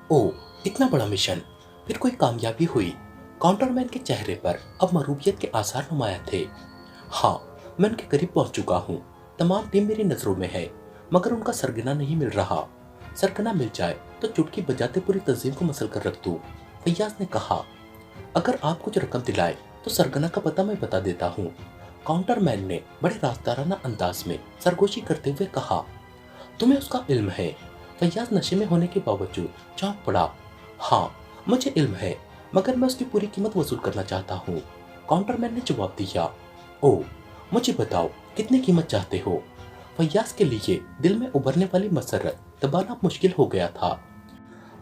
ओह, इतना बड़ा मिशन, फिर कोई कामयाबी हुई? काउंटरमैन के चेहरे पर अब मरूबियत के आसार नुमाया थे। हाँ, मैं उनके करीब पहुंच चुका हूँ। तमाम टीम मेरी नजरों में है, मगर उनका सरगना नहीं मिल रहा। सरगना मिल जाए तो चुटकी बजाते पूरी तंजीम को मसल कर रख दूं। फैयाज ने कहा, अगर आप कुछ रकम दिलाए तो सरगना का पता मैं बता देता हूँ। काउंटरमैन ने बड़े राजदाराना अंदाज में सरगोशी करते हुए कहा, तुम्हें उसका इल्म है? फैयाज नशे में होने के बावजूद चौंक पड़ा। हाँ, मुझे इल्म है, मगर मैं उसकी पूरी कीमत वसूल करना चाहता हूँ। काउंटरमैन ने जवाब दिया। ओह, मुझे बताओ कितनी कीमत चाहते हो? फैयाज के लिए दिल में उभरने वाली मसरत दबाना मुश्किल हो गया था।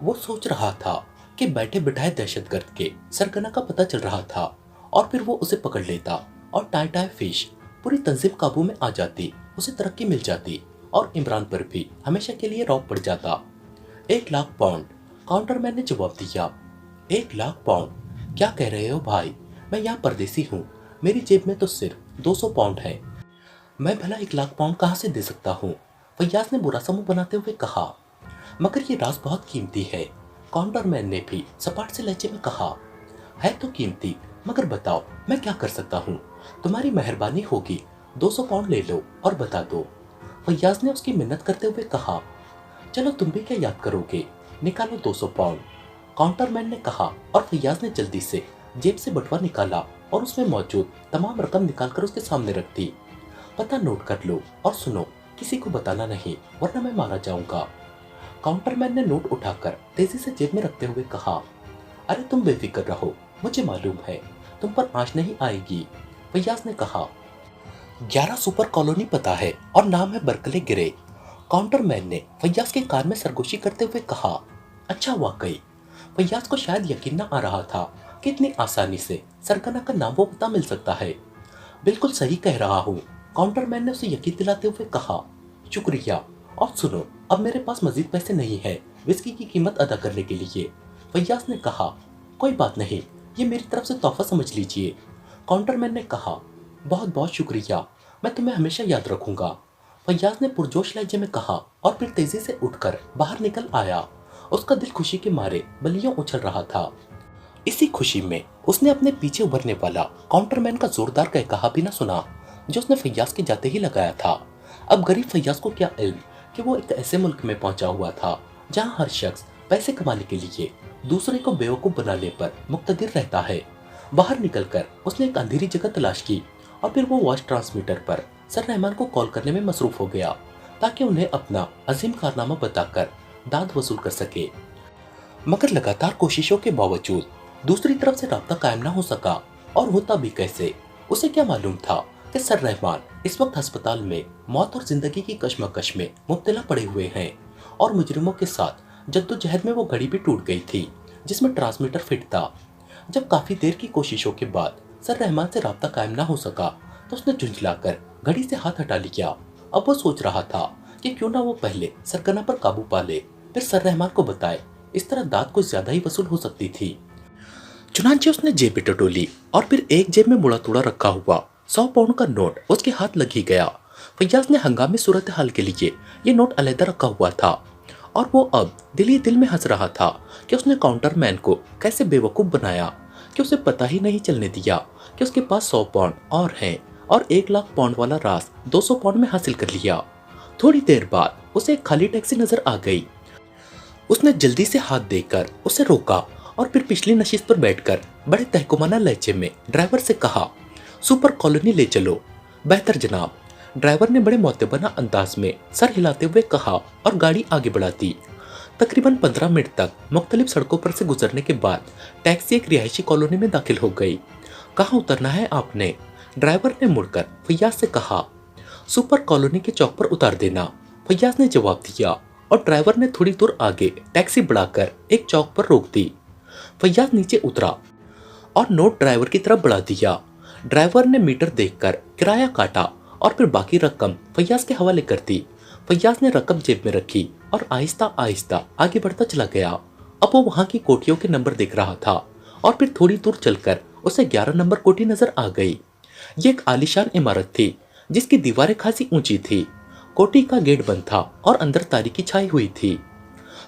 वो सोच रहा था कि बैठे बिठाए दहशतगर्द के सरगना का पता चल रहा था और फिर वो उसे पकड़ लेता और टाई टाई फिश पूरी तंजीम काबू में आ जाती, उसे तरक्की मिल जाती और इमरान पर भी हमेशा के लिए रौब पड़ जाता। 1 लाख पाउंड, काउंटरमैन ने जवाब दिया। 1 लाख पाउंड? क्या कह रहे हो भाई? मैं यहाँ परदेसी हूँ, मेरी जेब में तो सिर्फ 200 पाउंड है। मैं भला 1 लाख पाउंड कहाँ से दे सकता हूँ? फैयाज ने बुरा सा मुंह बनाते हुए कहा। मगर ये राज बहुत कीमती है, काउंटरमैन ने भी सपाट से लहजे में कहा। है तो कीमती, मगर बताओ मैं क्या कर सकता हूँ? तुम्हारी मेहरबानी होगी, 200 पाउंड ले लो और बता दो। फैयाज ने उसकी मिन्नत करते हुए कहा। चलो तुम भी क्या याद करोगे, निकालो 200 पाउंड, काउंटरमैन ने कहा और फैयाज ने जल्दी से जेब से बटुआ निकाला और उसमें मौजूद तमाम रकम निकालकर उसके सामने रख दी। पता नोट कर लो और सुनो, किसी को बताना नहीं वरना मैं मारा जाऊंगा। काउंटरमैन ने नोट उठाकर तेजी से जेब में रखते हुए कहा। अरे तुम बेफिक्र रहो, मुझे मालूम है तुम पर आंच नहीं आएगी। फैयाज ने कहा। 11 सुपर कॉलोनी पता है और नाम है बर्कले गिरे। काउंटरमैन ने फैयाज के कान में सरगोशी करते हुए कहा। अच्छा, वाकई? फैयाज को शायद यकीन न आ रहा था कि इतनी आसानी से सरगना का नाम वो पता मिल सकता है। बिल्कुल सही कह रहा हूँ, काउंटरमैन ने उसे यकीन दिलाते हुए कहा। शुक्रिया, और सुनो, अब मेरे पास मजीद पैसे नहीं है विस्की की कीमत अदा करने के लिए। फैयाज ने कहा। कोई बात नहीं, ये मेरी तरफ से तोहफा समझ लीजिए। काउंटरमैन ने कहा। बहुत बहुत शुक्रिया, मैं तुम्हें हमेशा याद रखूंगा। फैयाज ने पुरजोश लहजे में कहा और फिर तेजी से उठकर बाहर निकल आया। उसका दिल खुशी के मारे बलियों उछल रहा था। इसी खुशी में उसने अपने पीछे उभरने वाला काउंटरमैन का जोरदार कहा भी ना सुना जो उसने फैयाज के जाते ही लगाया था। अब गरीब फैयाज को क्या इल्म कि वो एक ऐसे मुल्क में पहुंचा हुआ था जहां हर शख्स पैसे कमाने के लिए दूसरे को बेवकूफ बनाने पर मुक्तदिर रहता है। बाहर निकलकर उसने एक अंधेरी जगह तलाश की और फिर वो वॉइस ट्रांसमीटर पर सर रहमान को कॉल करने में मसरूफ हो गया ताकि उन्हें अपना अजीम कारनामा बताकर दाद वसूल कर सके। मगर लगातार कोशिशों के बावजूद दूसरी तरफ से राब्ता कायम ना हो सका, और होता भी कैसे? उसे क्या मालूम था कि सर रहमान इस वक्त अस्पताल में मौत और जिंदगी की कश्मकश में मुब्तला पड़े हुए हैं और मुजरिमों के साथ जद्दोजहद में वो घड़ी भी टूट गई थी जिसमें ट्रांसमीटर फिट था। जब काफी देर की कोशिशों के बाद सर रहमान से राब्ता कायम ना हो सका तो उसने झुंझलाकर घड़ी से हाथ हटा लिया। अब वो सोच रहा था कि क्यों ना वो पहले सरगना पर काबू पा ले, फिर सर रहमान को बताए। इस तरह दाद कुछ ज्यादा ही वसूल हो सकती थी। चुनांचे उसने जेब में टटोली और फिर एक जेब में मुड़ा तुड़ा रखा हुआ 100 पाउंड का नोट उसके हाथ लग ही गया। फैयाज ने हंगामी सूरत हाल के लिए ये नोट अलहदा रखा हुआ था और वो अब दिल ही दिल में हंस रहा था कि उसने काउंटरमैन को कैसे बेवकूफ बनाया कि उसे पता ही नहीं चलने दिया कि उसके पास 100 पाउंड और हैं और 1 लाख पाउंड वाला राज 200 पाउंड में हासिल कर लिया। थोड़ी देर बाद उसे एक खाली टैक्सी नजर आ गई। उसने जल्दी से हाथ देकर उसे रोका और फिर पिछली नशिस्त पर बैठकर बड़े तहकुमाना लहजे में ड्राइवर से कहा, सुपर कॉलोनी ले चलो। बेहतर जनाब, ड्राइवर ने बड़े मुअत्तबना अंदाज में सर हिलाते हुए कहा और गाड़ी आगे बढ़ा दी। तकरीबन 15 मिनट तक मुख्तलिफ सड़कों पर से गुजरने के बाद टैक्सी एक रिहायशी कॉलोनी में दाखिल हो गई। कहाँ उतरना है आपने? ड्राइवर ने मुड़कर फैयाज से कहा। सुपर कॉलोनी के चौक पर उतार देना, फैयाज ने जवाब दिया और ड्राइवर ने थोड़ी दूर आगे टैक्सी बढ़ाकर एक चौक पर रोक दी। फैयाज नीचे उतरा और नोट ड्राइवर की तरफ बढ़ा दिया। ड्राइवर ने मीटर देखकर किराया काटा और फिर बाकी रकम फैयाज के हवाले कर दी। फैयाज ने रकम जेब में रखी और आहिस्ता आहिस्ता आगे बढ़ता चला गया। अब वो वहां की कोठियों के नंबर देख रहा था और फिर थोड़ी दूर चलकर उसे 11 नंबर कोठी नजर आ गई। ये एक आलीशान इमारत थी जिसकी दीवारें खासी ऊंची थी। कोठी का गेट बंद था और अंदर तारीकी छाई हुई थी।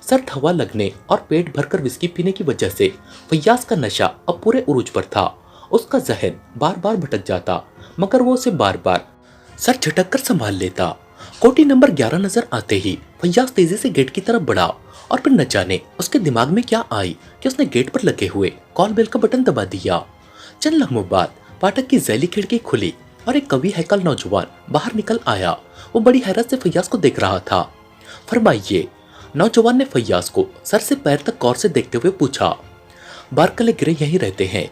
सर्द हवा लगने और पेट भरकर विस्की पीने की वजह से फैयाज का नशा अब पूरे उरूज पर था। उसका जहन बार बार भटक जाता, मगर वो उसे बार बार सर झटक कर संभाल लेता। कोठी नंबर 11 नजर आते ही फैयाज तेजी से गेट की तरफ बढ़ा और फिर न जाने उसके दिमाग में क्या आई कि उसने गेट पर लगे हुए कॉल बेल का बटन दबा दिया। चंद लम्हों बाद फाटक की जैली खिड़की खुली और एक कवि हैकल नौजवान बाहर निकल आया। वो बड़ी हैरत से फैयाज को देख रहा था। फरमाइए, नौजवान ने फैयाज को सर से पैर तक गौर से देखते हुए पूछा। बारकले गिरे यहीं रहते हैं?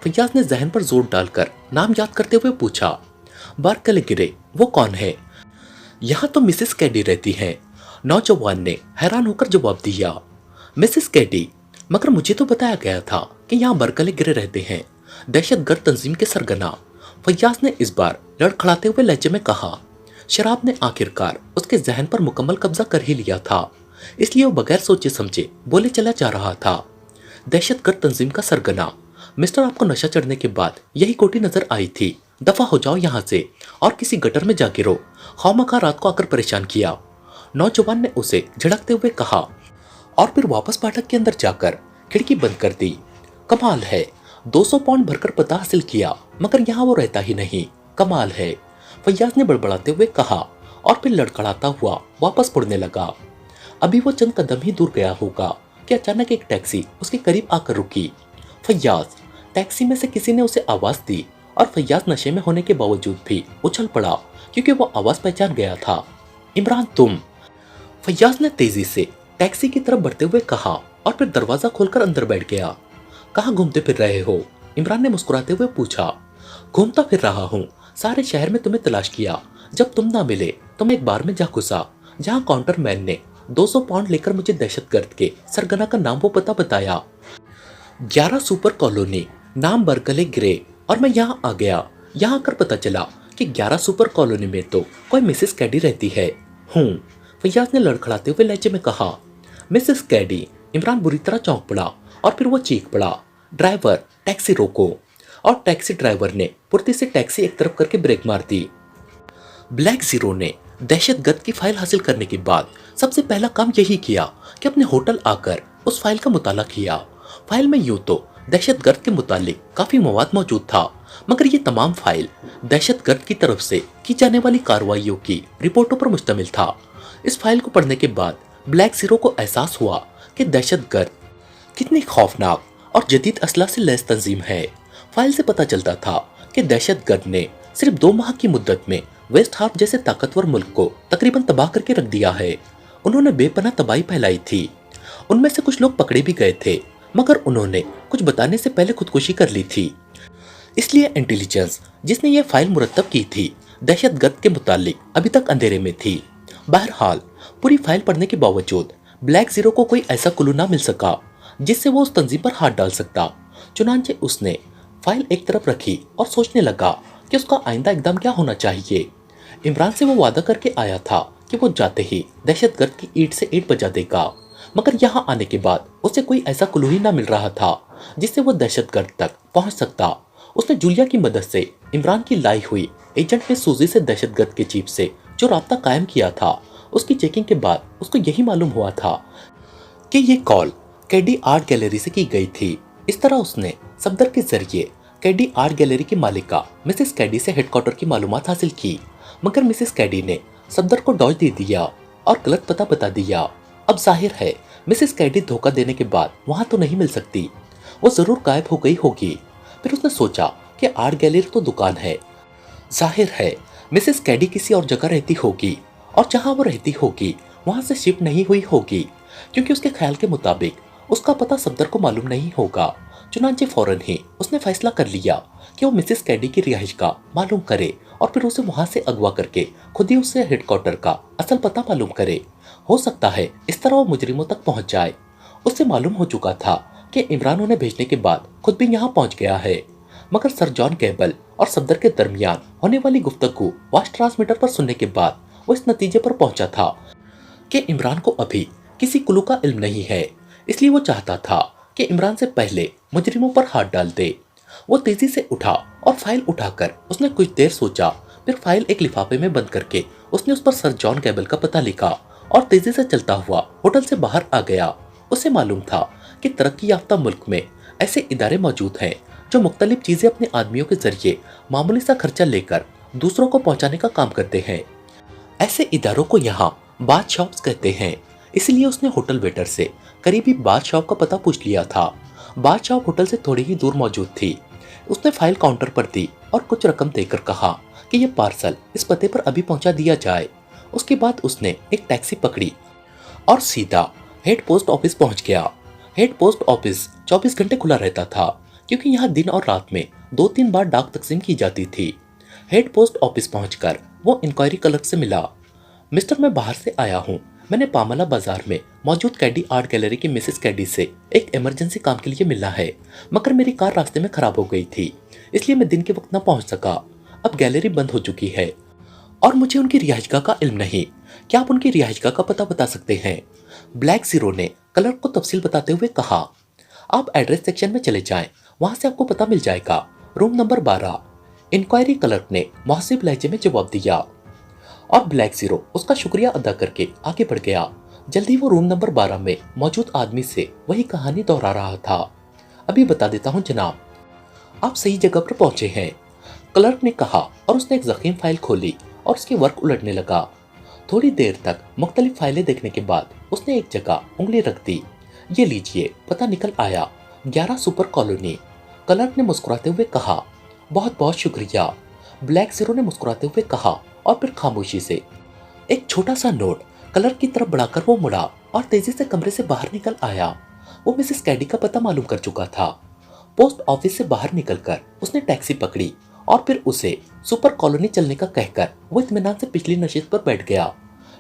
फैयाज ने जहन पर जोर डालकर नाम याद करते हुए पूछा। बारकले गिरे? वो कौन है? यहाँ तो मिसेस कैडी रहती हैं। नौजवान ने हैरान होकर जवाब दिया। मिसेस कैडी? मगर मुझे तो बताया गया था कि यहाँ बरकले गिरे रहते हैं दहशतगर्द तंजीम के सरगना। फैयाज ने इस बार लड़खड़ाते हुए लहजे में कहा। शराब ने आखिरकार उसके जहन पर मुकम्मल कब्जा कर ही लिया था, इसलिए वो बगैर सोचे समझे बोले चला जा रहा था। दहशतगर्द तंजीम का सरगना? मिस्टर, आपको नशा चढ़ने के बाद यही कोठी नजर आई थी। दफा हो जाओ यहाँ से और किसी गटर में जा गिरो। खौमखा रात को आकर परेशान किया, नौजवान ने उसे झड़कते हुए कहा और फिर वापस फाटक के अंदर जाकर खिड़की बंद कर दी। कमाल है, 200 पाउंड भरकर पता हासिल किया, मगर यहाँ वो रहता ही नहीं। कमाल है, फैयाज ने बड़बड़ाते हुए कहा और फिर लड़खड़ाता हुआ वापस मुड़ने लगा। अभी वो चंद कदम ही दूर गया होगा कि अचानक एक टैक्सी उसके करीब आकर रुकी। फैयाज, टैक्सी में से किसी ने उसे आवाज दी और फैयाज नशे में होने के बावजूद भी उछल पड़ा क्योंकि वो आवाज पहचान गया था। इमरान, तुम? फैयाज ने तेजी से टैक्सी की तरफ बढ़ते हुए कहा और फिर दरवाजा खोलकर अंदर बैठ गया। कहाँ घूमते फिर रहे हो? इमरान ने मुस्कुराते हुए पूछा। घूमता फिर रहा हूँ, सारे शहर में तुम्हें तलाश किया। जब तुम ना मिले तो मैं एक बार में जा घुसा जहाँ काउंटर मैन ने 200 पाउंड लेकर मुझे दहशतगर्द के सरगना का नाम वो पता बताया। 11 सुपर कॉलोनी, नाम बरकले गिरे, और मैं यहाँ आ गया। यहाँ आकर पता चला कि 11 सुपर कॉलोनी में तो कोई मिसेस कैडी रहती है। फैयाज ने लड़खड़ाते हुए लहजे में कहा। मिसेस कैडी? इमरान बुरी तरह चौंक पड़ा और फिर वो चीख पड़ा। ड्राइवर, टैक्सी रोको। और टैक्सी ड्राइवर ने फुर्ती से टैक्सी एक तरफ करके ब्रेक मार दी। ब्लैक जीरो ने दहशतगर्द की फाइल हासिल करने के बाद सबसे पहला काम यही किया कि अपने होटल आकर उस फाइल का मुताला किया। फाइल में यूं तो दहशतगर्द के मुतालिक काफी मवाद मौजूद था, मगर ये तमाम फाइल दहशतगर्द की तरफ से की जाने वाली कार्रवाइयों की रिपोर्टों पर मुश्तमिल था। इस फाइल को पढ़ने के बाद ब्लैक जीरो को एहसास हुआ कि दहशतगर्द कितनी खौफनाक और जदीद असला से लैस तंजीम है। फाइल से पता चलता था कि दहशतगर्द ने सिर्फ 2 माह की मुद्दत में वेस्ट हाफ जैसे ताकतवर मुल्क को तकरीबन तबाह करके रख दिया है। उन्होंने बेपनाह तबाही फैलाई थी। उनमें से कुछ लोग पकड़े भी गए थे, मगर उन्होंने कुछ बताने से पहले खुदकुशी कर ली थी। इसलिए इंटेलिजेंस जिसने ये फाइल मुरतब की थी दहशतगर्द के मुतालिक अभी तक अंधेरे में थी। बहरहाल पूरी फाइल पढ़ने के बावजूद ब्लैक जीरो को कोई ऐसा क्लू ना मिल सका जिससे वो उस तंजीम पर हाथ डाल सकता। चुनांचे उसने फाइल एक तरफ रखी और सोचने लगा कि उसका आइंदा इकदाम क्या होना चाहिए। इमरान से वो वादा करके आया था कि वो जाते ही दहशतगर्द की ईंट से ईंट बजा देगा, मगर यहाँ आने के बाद उसे कोई ऐसा क्लू ही ना मिल रहा था जिससे वो दहशतगर्द तक पहुंच सकता। उसने जूलिया की मदद से इमरान की लाई हुई एजेंट ने सूजी से दहशतगर्द के चीफ से जो राब्ता कायम किया था, उसकी चेकिंग के बाद उसको यही मालूम हुआ था कि ये कॉल कैडी आर्ट गैलरी से की गई थी। इस तरह उसने सफदर के जरिए कैडी आर्ट गैलरी की मालिका मिसेस कैडी से हेडक्वार्टर की मालूमात हासिल की, मगर मिसेस कैडी ने सफदर को डॉज दे दिया और गलत पता बता दिया। अब जाहिर है मिसेस कैडी धोखा देने के बाद वहां तो नहीं मिल सकती, वो जरूर गायब हो गई होगी। फिर उसने सोचा कि आर्ट गैलरी तो दुकान है, जाहिर है मिसेस कैडी किसी और जगह रहती होगी और जहां वो रहती होगी वहां से शिफ्ट नहीं हुई होगी, क्योंकि उसके ख्याल के मुताबिक उसका पता सफदर को मालूम नहीं होगा। चुनांचे फौरन ही उसने फैसला कर लिया कि वो मिसेस कैडी की रिहाइश का मालूम करे और फिर उसे वहां से अगवा करके खुद ही उससे हेडक्वार्टर का असल पता मालूम करे। हो सकता है इस तरह वो मुजरिमों तक पहुंच जाए। उससे मालूम हो चुका था कि इमरान उन्हें भेजने के बाद खुद भी यहाँ पहुंच गया है, मगर सर जॉन कैबल और सफदर के दरमियान होने वाली गुफ्तगू वॉइस ट्रांसमीटर पर सुनने के बाद वो इस नतीजे पर पहुंचा था कि इमरान को अभी किसी क्लू का इल्म नहीं है। इसलिए वो चाहता था कि इमरान से पहले मुजरिमों पर हाथ डाल दे। वो तेजी से उठा और फाइल उठाकर उसने कुछ देर सोचा, फिर फाइल एक लिफाफे में बंद करके उसने उस पर सर जॉन कैबल का पता लिखा और तेजी से चलता हुआ होटल से बाहर आ गया। उसे मालूम था कि तरक्की याफ्ता मुल्क में ऐसे इदारे मौजूद हैं जो मुख्तलिफ चीजें अपने आदमियों के जरिए मामूली सा खर्चा लेकर दूसरों को पहुंचाने का काम करते हैं। ऐसे इदारों को यहाँ बाथ शॉप्स कहते हैं। इसलिए उसने होटल वेटर से करीबी बाथ शॉप का पता पूछ लिया था। बाथ शॉप होटल से थोड़ी ही दूर मौजूद थी। उसने फाइल काउंटर पर दी और कुछ रकम देकर कहा कि यह पार्सल इस पते पर अभी पहुंचा दिया जाए। उसके बाद उसने एक टैक्सी पकड़ी और सीधा हेड पोस्ट ऑफिस पहुंच गया। हेड पोस्ट ऑफिस 24 घंटे खुला रहता था क्योंकि यहाँ दिन और रात में 2-3 बार डाक तकसीम की जाती थी। हेड पोस्ट ऑफिस पहुंचकर वो इंक्वायरी क्लर्क से मिला। मिस्टर, मैं बाहर से आया हूँ। मैंने पामला बाजार में मौजूद कैडी आर्ट गैलरी की मिसेस कैडी से एक इमरजेंसी काम के लिए मिलना है, मगर मेरी कार रास्ते में खराब हो गई थी, इसलिए मैं दिन के वक्त न पहुंच सका। अब गैलरी बंद हो चुकी है और मुझे उनकी रिहाइशगाह का इल्म नहीं। क्या आप उनकी रिहाइशगाह का पता बता सकते हैं? ब्लैक जीरो ने क्लर्क को तफसील बताते हुए कहा। आप एड्रेस सेक्शन में चले जाएं, वहां से आपको पता मिल जाएगा। Room number 12। इंक्वायरी क्लर्क ने मुहसिब लहजे में जवाब दिया और ब्लैक जीरो उसका शुक्रिया अदा करके आगे बढ़ गया। जल्दी वो रूम नंबर 12 में मौजूद आदमी से वही कहानी दोहरा रहा था। अभी बता देता हूँ जनाब, आप सही जगह पर पहुंचे हैं, क्लर्क ने कहा और उसने एक जखीम फाइल खोली और उसके वर्क उलटने लगा। थोड़ी देर तक मुख्तलिफ फाइलें देखने के बाद उसने एक जगह उंगली रख दी। ये लीजिए, पता निकल आया, 11 सुपर कॉलोनी। क्लर्क ने मुस्कुराते हुए कहा। बहुत बहुत शुक्रिया, ब्लैक जीरो ने मुस्कुराते हुए कहा और फिर खामोशी से एक छोटा सा नोट क्लर्क की तरफ बढ़ाकर वो मुड़ा और तेजी से कमरे से बाहर निकल आया। वो मिसेस कैडी का पता मालूम कर चुका था। पोस्ट ऑफिस से बाहर निकलकर उसने टैक्सी पकड़ी और फिर उसे सुपर कॉलोनी चलने का कहकर वो इत्मीनान से पिछली नशिस्त पर बैठ गया।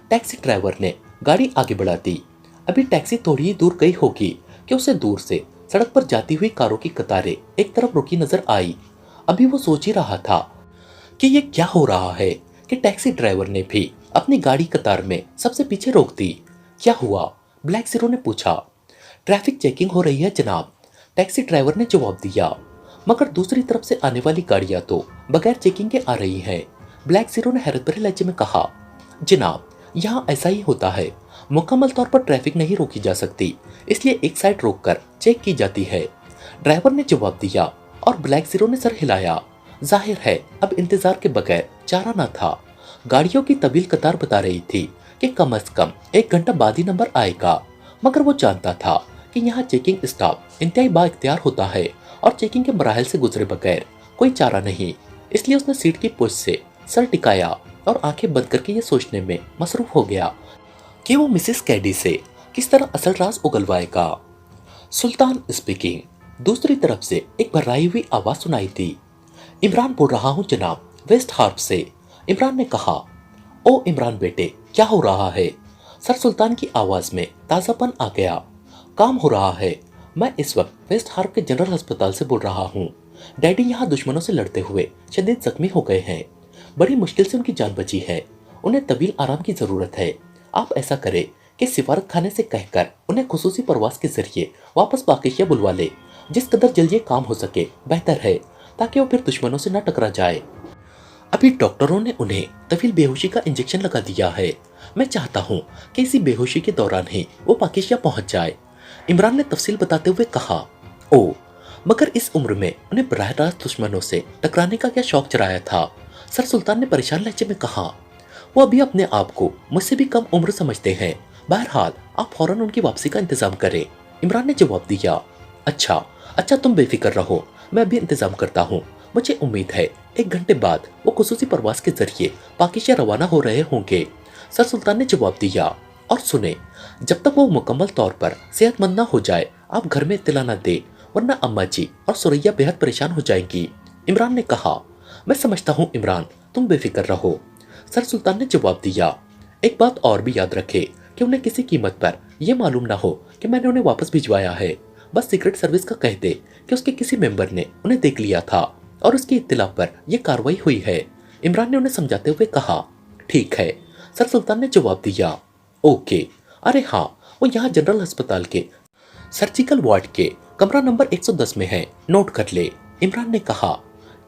टैक्सी ड्राइवर ने गाड़ी आगे बढ़ा दी। अभी टैक्सी थोड़ी ही दूर गई होगी कि उसे दूर से सड़क पर जाती हुई कारों की कतारें एक तरफ रुकी नजर आई। अभी वो सोच ही रहा था कि ये क्या हो रहा है कि टैक्सी ड्राइवर ने भी अपनी गाड़ी कतार में सबसे पीछे रोक दी। क्या हुआ? ब्लैक जीरो ने पूछा। ट्रैफिक चेकिंग हो रही है जनाब, टैक्सी ड्राइवर ने जवाब दिया, मगर दूसरी तरफ से आने वाली गाड़ियां तो बगैर चेकिंग के आ रही हैं। ब्लैक जीरो ने हैरत भरे लहजे में कहा। जनाब, यहाँ ऐसा ही होता है, मुकम्मल तौर पर ट्रैफिक नहीं रोकी जा सकती, इसलिए एक साइड रोककर चेक की जाती है, ड्राइवर ने जवाब दिया और ब्लैक जीरो ने सर हिलाया। जाहिर है अब इंतजार के बगैर चारा न था। गाड़ियों की तवील कतार बता रही थी कि कम से कम 1 घंटा बाद ही नंबर आएगा, मगर वो जानता था कि यहाँ चेकिंग स्टाफ इंतहाई बाइख्तियार होता है और चेकिंग के मराहल से गुजरे बगैर कोई चारा नहीं। इसलिए उसने सीट की पुश से सर टिकाया और आंखें बंद करके ये सोचने में मसरूफ हो गया कि वो मिसेस कैडी से किस तरह असल राज उगलवाएगा। सुल्तान स्पीकिंग। दूसरी तरफ से एक भर्राई हुई आवाज सुनाई दी। इमरान बोल रहा हूँ जनाब, वेस्ट हार्प से। इमरान ने कहा। ओ इमरान बेटे, क्या हो रहा है? सर सुल्तान की आवाज में ताजापन आ गया। काम हो रहा है। मैं इस वक्त वेस्ट हार्प के जनरल अस्पताल से बोल रहा हूँ। डैडी यहाँ दुश्मनों से लड़ते हुए शदीद जख्मी हो गए हैं। बड़ी मुश्किल से उनकी जान बची है। उन्हें तवील आराम की जरूरत है। आप ऐसा करें कि सिफारत खाने से कहकर उन्हें खुसूसी परवास के जरिए वापस पाकिस्तान बुलवा ले। जिस कदर जल्दी काम हो सके बेहतर है, ताकि वो फिर दुश्मनों से न टकरा जाए। अभी डॉक्टरों ने उन्हें तवील बेहोशी का इंजेक्शन लगा दिया है। मैं चाहता हूँ कि इसी बेहोशी के दौरान ही वो पाकिस्तान पहुंच जाए। इमरान ने तफसील बताते हुए कहा। ओ, मगर इस उम्र में उन्हें बराह रास्त दुश्मनों से टकराने का क्या शौक चढ़ाया था? सर सुल्तान ने परेशान लहजे में कहा। वो अभी अपने आप को मुझसे भी कम उम्र समझते हैं। बहरहाल आप फौरन उनकी वापसी का इंतजाम करें। इमरान ने जवाब दिया। अच्छा, तुम बेफिक्र रहो, मैं अभी इंतजाम करता हूँ। मुझे उम्मीद है 1 घंटे बाद वो खुसूसी परवास के जरिए पाकिस्तान रवाना हो रहे होंगे। सर सुल्तान ने जवाब दिया। और सुने, जब तक वो मुकम्मल तौर पर सेहतमंद ना हो जाए आप घर में इत्तला न दे, वरना अम्मा जी और सुरैया बेहद परेशान हो जाएंगी। इमरान ने कहा। मैं समझता हूँ इमरान, तुम बेफिक्र रहो। सर सुल्तान ने जवाब दिया। एक बात और भी याद रखे कि उन्हें किसी कीमत पर यह मालूम ना हो कि मैंने उन्हें वापस भिजवाया है। बस सीक्रेट सर्विस का कह दे कि उसके किसी मेंबर ने उन्हें देख लिया था और उसकी इत्तिला पर यह कार्रवाई हुई है। इमरान ने उन्हें समझाते हुए कहा। ठीक है, सर सुल्तान ने जवाब दिया। ओके, अरे हाँ, वो यहाँ जनरल अस्पताल के सर्जिकल वार्ड के कमरा नंबर 110 में है, नोट कर ले। इमरान ने कहा।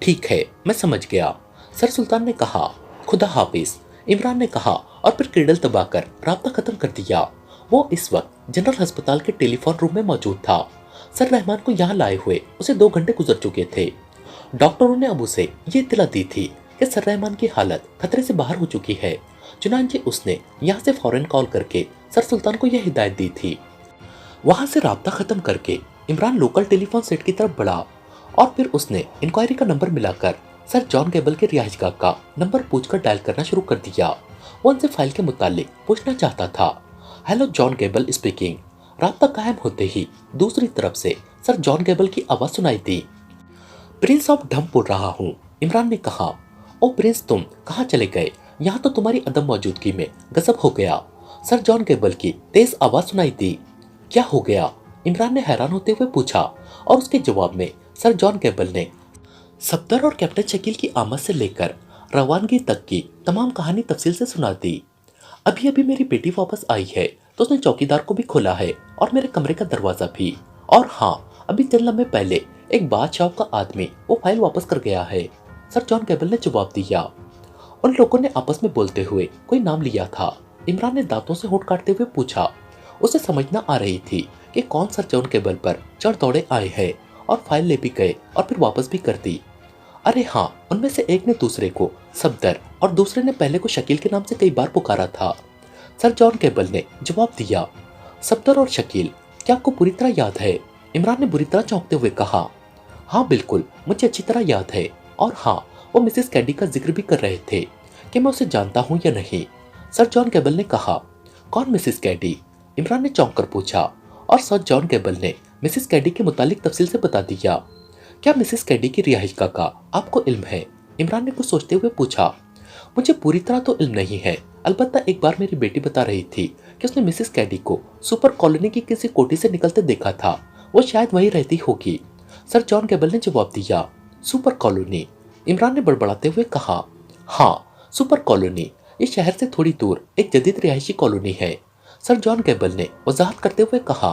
ठीक है, मैं समझ गया। सर सुल्तान ने कहा। खुदा हाफिज, इमरान ने कहा और फिर क्रीडल दबाकर राब्ता खत्म कर दिया। वो इस वक्त जनरल अस्पताल के टेलीफोन रूम में मौजूद था। सर रहमान को यहाँ लाए हुए उसे 2 घंटे गुजर चुके थे। डॉक्टरों ने अब उसे ये इत्तला दी थी कि सर रहमान की हालत खतरे से बाहर हो चुकी है। चुनांचे उसने यहाँ से फौरन कॉल करके सर सुल्तान को यह हिदायत दी थी। वहां से राब्ता खत्म करके इमरान लोकल टेलीफोन सेट की तरफ बढ़ा और फिर उसने इंक्वायरी का नंबर मिलाकर सर जॉन गैबल के रिहायशगाह का नंबर पूछकर डायल करना शुरू कर दिया। वो उनसे फाइल के मुतालिक पूछना चाहता था। Hello, John Gable speaking. राब्ता कायम होते ही दूसरी तरफ से सर जॉन गैबल की आवाज सुनाई दी। प्रिंस ऑफ ढम बोल रहा हूँ, इमरान ने कहा। ओ प्रिंस, तुम कहाँ चले गए? यहाँ तो तुम्हारी अदम मौजूदगी में गजब हो गया। सर जॉन गैबल की तेज आवाज सुनाई दी। क्या हो गया? इमरान ने हैरान होते हुए पूछा और उसके जवाब में सर जॉन गैबल ने सफदर और कैप्टन शकील की आमद से लेकर रवानगी तक की तमाम कहानी तफसील से सुना दी। अभी अभी मेरी बेटी वापस आई है तो उसने चौकीदार को भी खोला है और मेरे कमरे का दरवाजा भी। और हाँ, अभी चंद लम्हे पहले एक बादशाह का आदमी वो फाइल वापस कर गया है। सर जॉन गैबल ने जवाब दिया। उन लोगों ने आपस में बोलते हुए कोई नाम लिया था। इमरान ने दांतों से होंठ काटते हुए पूछा। उसे समझ न आ रही थी कि कौन सर जॉन गैबल पर चढ़ दौड़े आए हैं और फाइल ले भी गए और फिर वापस भी कर दी। अरे हाँ, उनमें से एक ने दूसरे को सफदर और दूसरे ने पहले को शकील के नाम से कई बार पुकारा था। सर जॉन गैबल ने जवाब दिया। सफदर और शकील, क्या आपको पूरी तरह याद है? इमरान ने बुरी तरह चौंकते हुए कहा। हाँ बिल्कुल, मुझे अच्छी तरह याद है। और हाँ, वो मिसेस कैडी का जिक्र भी कर रहे थे कि मैं उसे जानता हूँ या नहीं। सर जॉन गैबल ने कहा। कौन मिसेस कैडी? इमरान ने चौंक कर पूछा और सर जॉन गैबल ने मिसेस कैडी के मुतालिक तफसील से बता दिया। क्या मिसेस कैडी की रिहाइशगाह का आपको इल्म है? इमरान ने कुछ सोचते हुए पूछा। मुझे पूरी तरह तो इल्म नहीं है, अलबत्ता एक बार मेरी बेटी बता रही थी कि उसने मिसेस कैडी को सुपर कॉलोनी की किसी कोठी से निकलते देखा था। वो शायद वहीं रहती होगी। सर जॉन गैबल ने जवाब दिया। Super colony? इमरान ने बड़बड़ाते हुए कहा। हाँ, सुपर कॉलोनी ये शहर से थोड़ी दूर एक जदीद रिहायशी कॉलोनी है। सर जॉन गैबल ने वजाहत करते हुए कहा।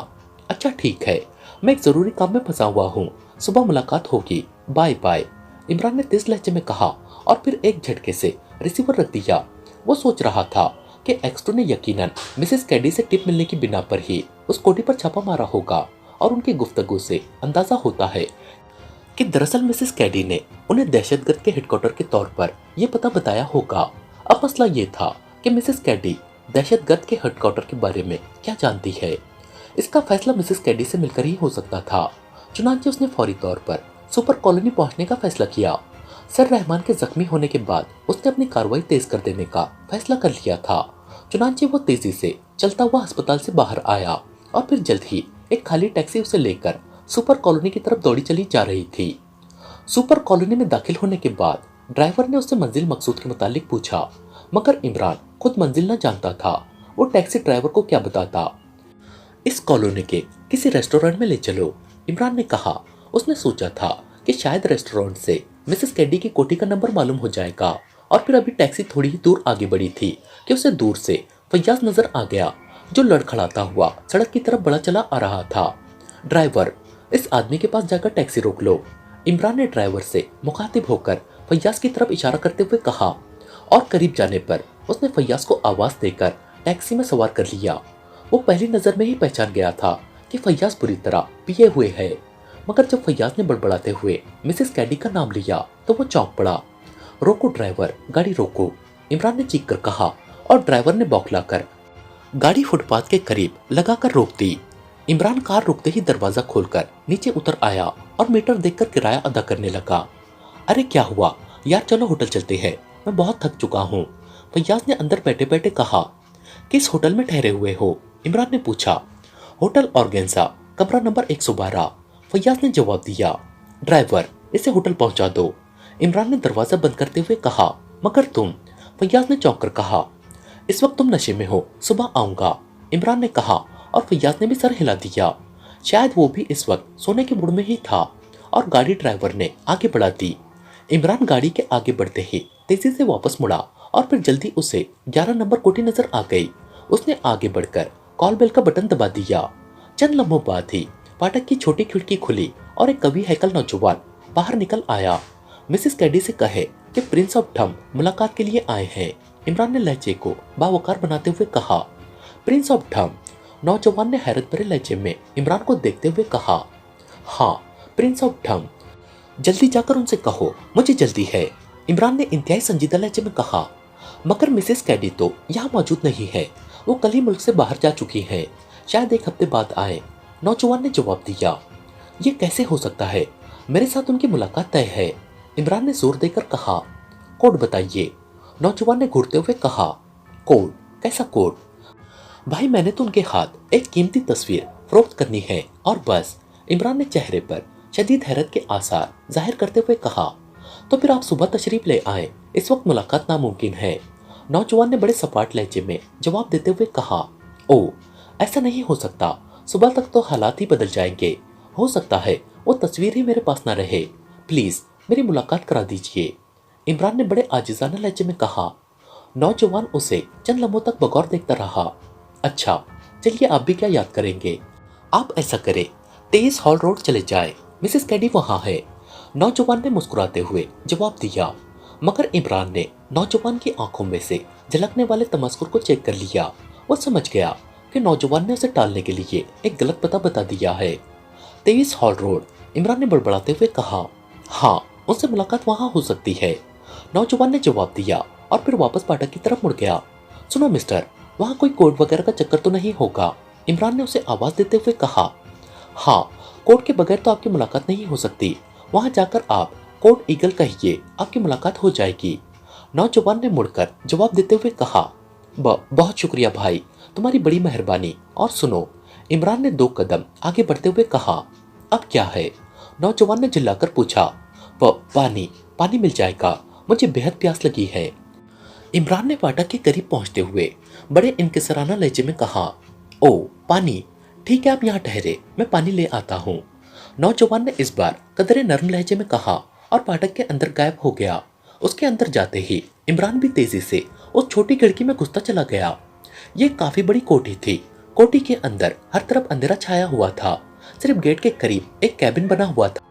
अच्छा ठीक है, मैं एक जरूरी काम में फंसा हुआ हूँ, सुबह मुलाकात होगी, बाय बाय। इमरान ने तेज लहजे में कहा और फिर एक झटके से रिसीवर रख दिया। वो सोच रहा था कि एक्सटो ने यकीनन मिसेस कैडी से टिप मिलने की बिना पर ही उस कोठी पर छापा मारा होगा और उनकी गुफ्तगू से अंदाजा होता है कि दरअसल मिसेस कैडी ने उन्हें दहशतगर्द के हेडक्वार्टर के तौर पर यह पता बताया होगा। अब मसला ये था कि मिसेस कैडी दहशतगर्द के हेडक्वार्टर के बारे में क्या जानती है। इसका फैसला मिसेस कैडी से मिलकर ही हो सकता था। चुनांचे उसने फौरी तौर पर सुपर कॉलोनी पहुंचने का फैसला किया। सर रहमान के जख्मी होने के बाद उसने अपनी कार्रवाई तेज कर देने का फैसला कर लिया था। चुनांचे वो तेजी से चलता हुआ अस्पताल से बाहर आया और फिर जल्द ही एक खाली टैक्सी उसे लेकर सुपर कॉलोनी की तरफ दौड़ी चली जा रही थी। सुपर कॉलोनी में दाखिल होने के बाद ड्राइवर ने उससे मंजिल मकसूद के मुतालिक पूछा, मगर इमरान खुद मंजिल न जानता था। वो टैक्सी ड्राइवर को क्या बताता। इस कॉलोनी के किसी रेस्टोरेंट में ले चलो, इमरान ने कहा। उसने सोचा था कि शायद रेस्टोरेंट से मिसेस कैडी की कोठी का नंबर मालूम हो जाएगा। और फिर अभी टैक्सी थोड़ी ही दूर आगे बढ़ी थी कि उसे दूर से फैयाज नजर आ गया, जो लड़खड़ाता हुआ सड़क की तरफ बढ़ा चला आ रहा था। ड्राइवर, इस आदमी के पास जाकर टैक्सी रोक लो, इमरान ने ड्राइवर से मुखातिब होकर फैयाज की तरफ इशारा करते हुए कहा। और करीब जाने पर उसने फैयाज को आवाज देकर टैक्सी में सवार कर लिया। वो पहली नजर में ही पहचान गया था कि फैयाज बुरी तरह पिए हुए है, मगर जब फैयाज ने बड़बड़ाते हुए मिसेस कैडी का नाम लिया तो वो चौंक पड़ा। रोको ड्राइवर, गाड़ी रोको, इमरान ने चीख कर कहा और ड्राइवर ने बौखलाकर गाड़ी फुटपाथ के करीब लगाकर रोक दी। इमरान कार रुकते ही दरवाजा खोलकर नीचे उतर आया और मीटर देखकर किराया अदा करने लगा। अरे क्या हुआ यार, चलो होटल चलते हैं, मैं बहुत थक चुका हूँ, फैयाज ने अंदर बैठे बैठे कहा। किस होटल में ठहरे हुए हो? इमरान ने पूछा। होटल ऑर्गेन्जा, कमरा नंबर 112, फैयाज ने जवाब दिया। ड्राइवर, इसे होटल पहुंचा दो, इमरान ने दरवाजा बंद करते हुए कहा। मगर तुम, फैयाज ने चौंक कर कहा। इस वक्त तुम नशे में हो, सुबह आऊंगा, इमरान ने कहा और फैयाज ने भी सर हिला दिया। शायद वो भी इस वक्त सोने के मूड में ही था और गाड़ी ड्राइवर ने आगे बढ़ा दी। इमरान गाड़ी के आगे बढ़ते ही तेजी से वापस मुड़ा और फिर जल्दी उसे 11 नंबर कोठी नजर आ गई। उसने आगे बढ़कर कॉल बेल का बटन दबा दिया। चंद लम्हों बाद ही फाटक की छोटी खिड़की खुली और एक कवि हैकल नौजवान बाहर निकल आया। मिसेस कैडी से कहे कि प्रिंस ऑफ ढम मुलाकात के लिए आए हैं। इमरान ने लहजे को बावकार बनाते हुए कहा। प्रिंस ऑफ ढम, नौजवान ने हैरत भरे लहजे में इमरान को देखते हुए कहा। हाँ, प्रिंस ऑफ ढम, जल्दी जाकर उनसे कहो, मुझे जल्दी है, इमरान ने इंतहाई संजीदा लहजे में कहा। मगर मिसेस कैडी तो यहाँ मौजूद नहीं है, वो कल ही मुल्क से बाहर जा चुकी हैं, शायद एक हफ्ते बाद आए, नौजवान ने जवाब दिया। ये कैसे हो सकता है, मेरे साथ उनकी मुलाकात तय है, इमरान ने जोर देकर कहा। कोड बताइए, नौजवान ने घूरते हुए कहा। कोड? कैसा कोड? भाई मैंने तो उनके हाथ एक कीमती तस्वीर फरोख्त करनी है और बस, इमरान ने चेहरे पर शदीद हैरत के आसार जाहिर करते हुए कहा। तो फिर आप सुबह तशरीफ ले आए, इस वक्त मुलाकात नामुमकिन है, नौजवान ने बड़े सपाट लहजे में जवाब देते हुए कहा। ओ, ऐसा नहीं हो सकता, सुबह तक तो हालात ही बदल जाएंगे, हो सकता है वो तस्वीर ही मेरे पास ना रहे, प्लीज मेरी मुलाकात करा दीजिए, इमरान ने बड़े आजिजाना लहजे में कहा। नौजवान उसे चंद लम्हों तक बगौर देखता रहा। अच्छा, चलिए आप भी क्या याद करेंगे, आप ऐसा करें, 23 हॉल रोड चले जाए, मिसेस कैडी वहां है, नौजवान ने मुस्कुराते हुए जवाब दिया। मगर इमरान ने नौजवान की आंखों में से झलकने वाले तमस्कुर को चेक कर लिया। वो समझ गया कि नौजवान ने उसे टालने के लिए एक गलत पता बता दिया है। 23 हॉल रोड, इमरान ने बड़बड़ाते हुए कहा। हाँ, उनसे मुलाकात वहां हो सकती है, नौजवान ने जवाब दिया और फिर वापस फाटक की तरफ मुड़ गया। सुनो मिस्टर, वहां कोई कोर्ट वगैरह का चक्कर तो नहीं होगा, इमरान ने उसे आवाज देते हुए कहा। हाँ, कोर्ट के बगैर तो आपकी मुलाकात नहीं हो सकती, वहां जाकर आप कोर्ट ईगल कहिए, आपकी मुलाकात हो जाएगी, नौजवान ने मुड़कर जवाब देते हुए कहा। बहुत शुक्रिया भाई, तुम्हारी बड़ी मेहरबानी, और सुनो, इमरान ने 2 कदम आगे बढ़ते हुए कहा। अब क्या है, नौजवान ने चिल्लाकर पूछा। पानी, पानी मिल जाएगा, मुझे बेहद प्यास लगी है, इमरान ने फाटक के करीब पहुंचते हुए बड़े इनकिसाराना लहजे में कहा। ओ, पानी, ठीक है आप यहाँ ठहरे, मैं पानी ले आता हूँ, नौजवान ने इस बार कदरे नरम लहजे में कहा और फाटक के अंदर गायब हो गया। उसके अंदर जाते ही इमरान भी तेजी से उस छोटी खिड़की में घुसता चला गया। ये काफी बड़ी कोठी थी, कोठी के अंदर हर तरफ अंधेरा छाया हुआ था, सिर्फ गेट के करीब एक कैबिन बना हुआ था।